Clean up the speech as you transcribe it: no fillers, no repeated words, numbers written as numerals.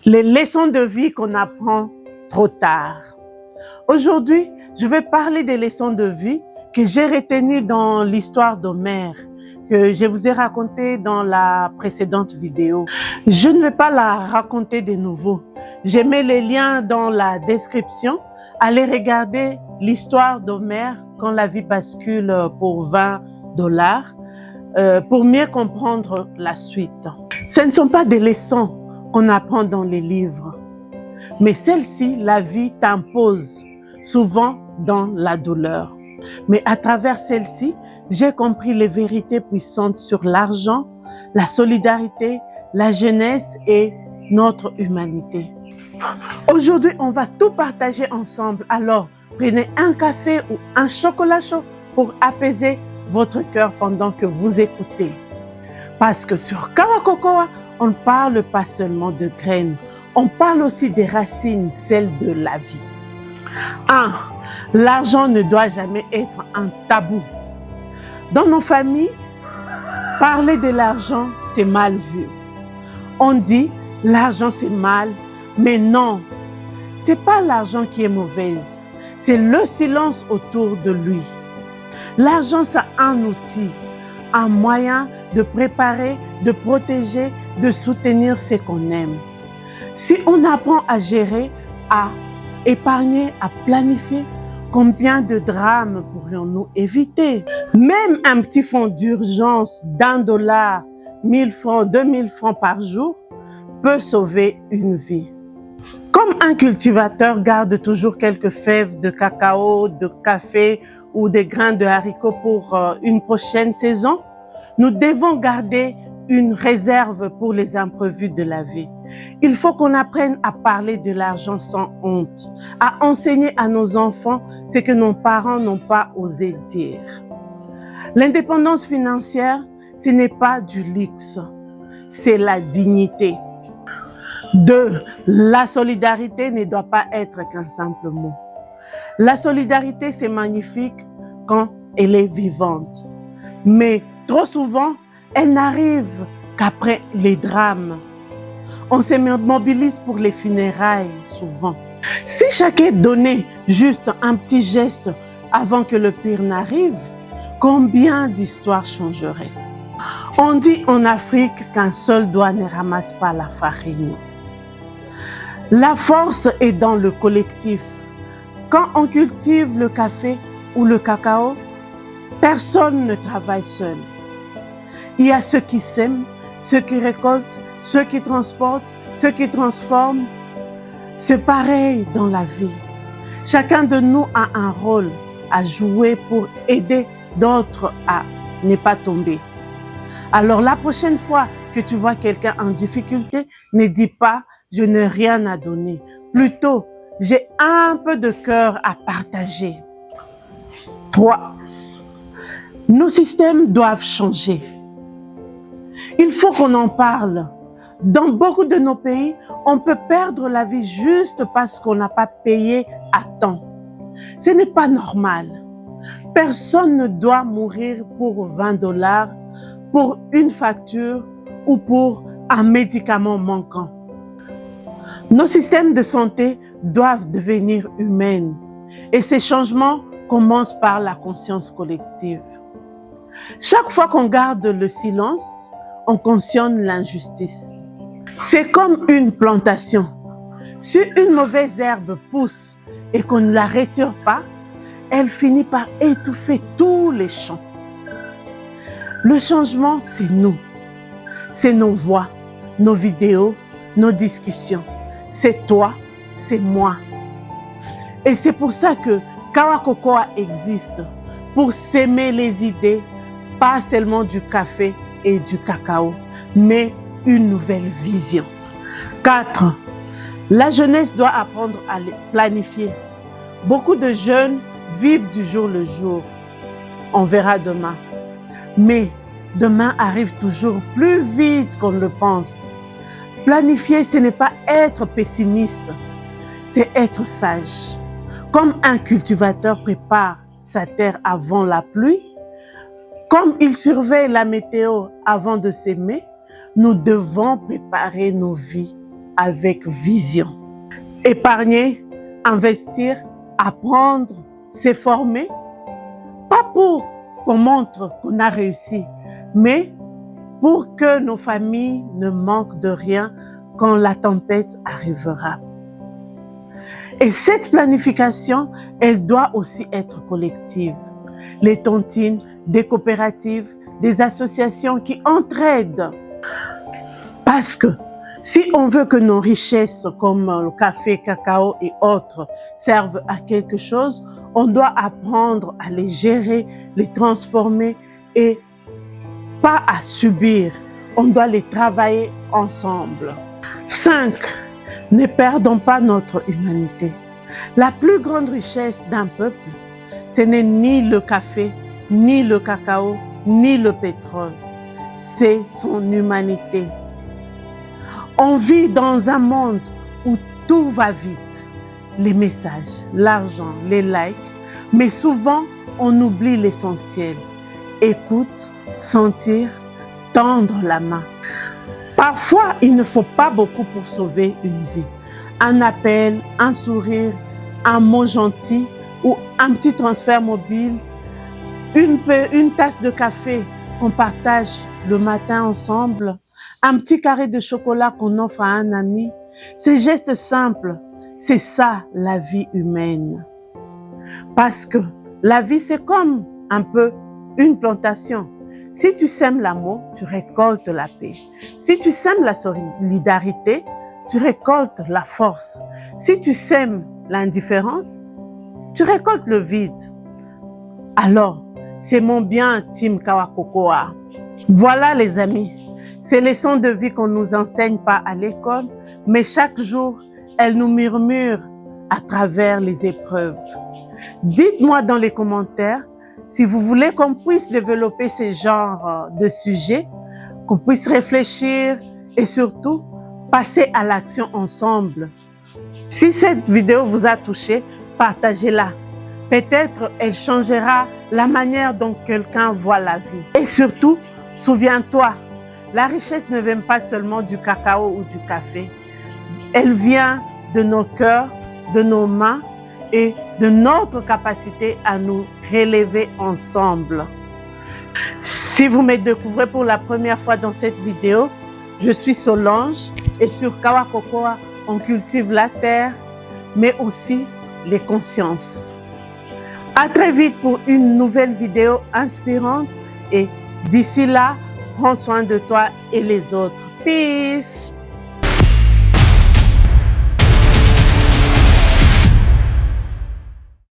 Les leçons de vie qu'on apprend trop tard. Aujourd'hui, je vais parler des leçons de vie que j'ai retenues dans l'histoire d'Homère, que je vous ai raconté dans la précédente vidéo. Je ne vais pas la raconter de nouveau. J'ai mis les liens dans la description. Allez regarder l'histoire d'Homère quand la vie bascule pour $20 pour mieux comprendre la suite. Ce ne sont pas des leçons qu'on apprend dans les livres, mais celle-ci, la vie t'impose souvent dans la douleur. Mais à travers celle-ci, j'ai compris les vérités puissantes sur l'argent, la solidarité, la jeunesse et notre humanité. Aujourd'hui, on va tout partager ensemble. Alors, prenez un café ou un chocolat chaud pour apaiser votre cœur pendant que vous écoutez. Parce que sur Kawa Cocoa, on ne parle pas seulement de graines, on parle aussi des racines, celles de la vie. 1. L'argent ne doit jamais être un tabou. Dans nos familles, parler de l'argent, c'est mal vu. On dit l'argent c'est mal, mais non, c'est pas l'argent qui est mauvaise, c'est le silence autour de lui. L'argent, c'est un outil, un moyen de préparer, de protéger, de soutenir ce qu'on aime. Si on apprend à gérer, à épargner, à planifier, combien de drames pourrions-nous éviter? Même un petit fonds d'urgence $1, 1000 francs, 2000 francs par jour peut sauver une vie. Comme un cultivateur garde toujours quelques fèves de cacao, de café ou des grains de haricots pour une prochaine saison, nous devons garder une réserve pour les imprévus de la vie. Il faut qu'on apprenne à parler de l'argent sans honte, à enseigner à nos enfants ce que nos parents n'ont pas osé dire. L'indépendance financière, ce n'est pas du luxe, c'est la dignité. 2. La solidarité ne doit pas être qu'un simple mot. La solidarité, c'est magnifique quand elle est vivante. Mais trop souvent, elle n'arrive qu'après les drames. On se mobilise pour les funérailles, souvent. Si chacun donnait juste un petit geste avant que le pire n'arrive, combien d'histoires changeraient? On dit en Afrique qu'un seul doigt ne ramasse pas la farine. La force est dans le collectif. Quand on cultive le café ou le cacao, personne ne travaille seul. Il y a ceux qui sèment, ceux qui récoltent, ceux qui transportent, ceux qui transforment. C'est pareil dans la vie. Chacun de nous a un rôle à jouer pour aider d'autres à ne pas tomber. Alors la prochaine fois que tu vois quelqu'un en difficulté, ne dis pas « je n'ai rien à donner ». Plutôt, j'ai un peu de cœur à partager. 3. Nos systèmes doivent changer. Il faut qu'on en parle. Dans beaucoup de nos pays, on peut perdre la vie juste parce qu'on n'a pas payé à temps. Ce n'est pas normal. Personne ne doit mourir pour $20, pour une facture ou pour un médicament manquant. Nos systèmes de santé doivent devenir humains et ces changements commencent par la conscience collective. Chaque fois qu'on garde le silence, on cautionne l'injustice. C'est comme une plantation. Si une mauvaise herbe pousse et qu'on ne la retire pas, elle finit par étouffer tous les champs. Le changement, c'est nous. C'est nos voix, nos vidéos, nos discussions. C'est toi, c'est moi. Et c'est pour ça que Kawa Cocoa existe, pour s'aimer les idées, pas seulement du café et du cacao, mais une nouvelle vision. 4. La jeunesse doit apprendre à planifier. Beaucoup de jeunes vivent du jour le jour. On verra demain. Mais demain arrive toujours plus vite qu'on le pense. Planifier, ce n'est pas être pessimiste, c'est être sage. Comme un cultivateur prépare sa terre avant la pluie, comme il surveille la météo avant de s'aimer, nous devons préparer nos vies avec vision. Épargner, investir, apprendre, se former, pas pour qu'on montre qu'on a réussi, mais pour que nos familles ne manquent de rien quand la tempête arrivera. Et cette planification, elle doit aussi être collective. Les tontines, des coopératives, des associations qui entraident. Parce que si on veut que nos richesses comme le café, cacao et autres servent à quelque chose, on doit apprendre à les gérer, les transformer et pas à subir. On doit les travailler ensemble. 5. Ne perdons pas notre humanité. La plus grande richesse d'un peuple, ce n'est ni le café, ni le cacao, ni le pétrole. C'est son humanité. On vit dans un monde où tout va vite. Les messages, l'argent, les likes, mais souvent on oublie l'essentiel. Écoute, sentir, tendre la main. Parfois, il ne faut pas beaucoup pour sauver une vie. Un appel, un sourire, un mot gentil ou un petit transfert mobile, une tasse de café qu'on partage le matin ensemble, un petit carré de chocolat qu'on offre à un ami. Ces gestes simples, c'est ça la vie humaine. Parce que la vie, c'est comme un peu une plantation. Si tu sèmes l'amour, tu récoltes la paix. Si tu sèmes la solidarité, tu récoltes la force. Si tu sèmes l'indifférence, tu récoltes le vide. Alors, c'est mon bien, Team Kawakokoa. Voilà les amis, ces leçons de vie qu'on ne nous enseigne pas à l'école, mais chaque jour, elles nous murmurent à travers les épreuves. Dites-moi dans les commentaires si vous voulez qu'on puisse développer ce genre de sujets, qu'on puisse réfléchir et surtout passer à l'action ensemble. Si cette vidéo vous a touché, partagez-la. Peut-être elle changera la manière dont quelqu'un voit la vie. Et surtout, souviens-toi, la richesse ne vient pas seulement du cacao ou du café. Elle vient de nos cœurs, de nos mains et de notre capacité à nous relever ensemble. Si vous me découvrez pour la première fois dans cette vidéo, je suis Solange et sur Kawakokoa, on cultive la terre, mais aussi les consciences. À très vite pour une nouvelle vidéo inspirante et d'ici là, prends soin de toi et les autres. Peace!